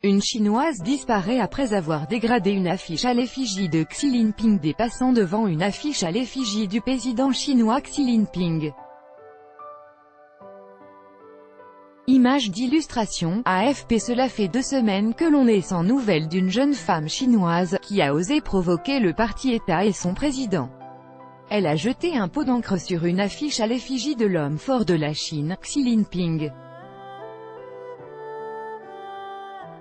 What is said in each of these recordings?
Une Chinoise disparaît après avoir dégradé une affiche à l'effigie de Xi Jinping dépassant devant une affiche à l'effigie du président chinois Xi Jinping. Image d'illustration, AFP. Cela fait 2 semaines que l'on est sans nouvelles d'une jeune femme chinoise, qui a osé provoquer le parti-État et son président. Elle a jeté un pot d'encre sur une affiche à l'effigie de l'homme fort de la Chine, Xi Jinping.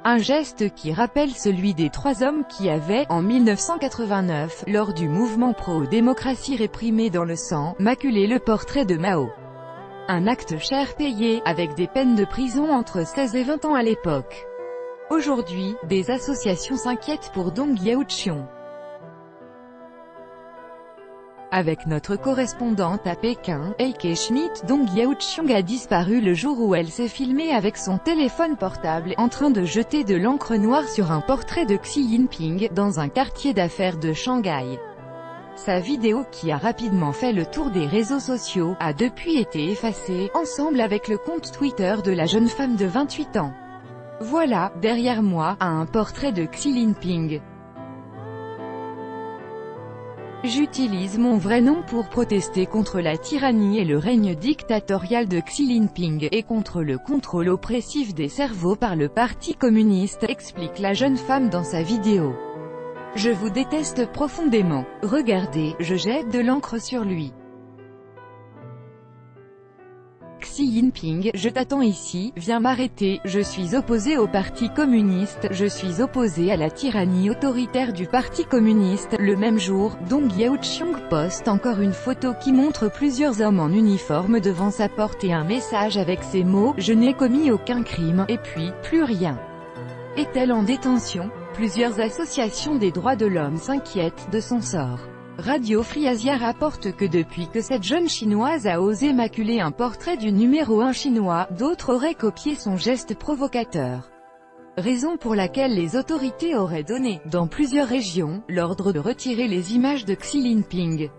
Un geste qui rappelle celui des 3 hommes qui avaient, en 1989, lors du mouvement pro-démocratie réprimé dans le sang, maculé le portrait de Mao. Un acte cher payé, avec des peines de prison entre 16 et 20 ans à l'époque. Aujourd'hui, des associations s'inquiètent pour Dong Yaoxiong. Avec notre correspondante à Pékin, Heike Schmidt, Dong Yaoxiong a disparu le jour où elle s'est filmée avec son téléphone portable, en train de jeter de l'encre noire sur un portrait de Xi Jinping, dans un quartier d'affaires de Shanghai. Sa vidéo, qui a rapidement fait le tour des réseaux sociaux, a depuis été effacée, ensemble avec le compte Twitter de la jeune femme de 28 ans. Voilà, derrière moi, un portrait de Xi Jinping. J'utilise mon vrai nom pour protester contre la tyrannie et le règne dictatorial de Xi Jinping, et contre le contrôle oppressif des cerveaux par le Parti communiste, explique la jeune femme dans sa vidéo. Je vous déteste profondément. Regardez, je jette de l'encre sur lui. Xi Jinping, je t'attends ici, viens m'arrêter, je suis opposé au Parti communiste, je suis opposé à la tyrannie autoritaire du Parti communiste. Le même jour, Dong Yaoxiong poste encore une photo qui montre plusieurs hommes en uniforme devant sa porte et un message avec ces mots, je n'ai commis aucun crime, et puis, plus rien. Est-elle en détention? Plusieurs associations des droits de l'homme s'inquiètent de son sort. Radio Free Asia rapporte que depuis que cette jeune chinoise a osé maculer un portrait du numéro 1 chinois, d'autres auraient copié son geste provocateur. Raison pour laquelle les autorités auraient donné, dans plusieurs régions, l'ordre de retirer les images de Xi Jinping.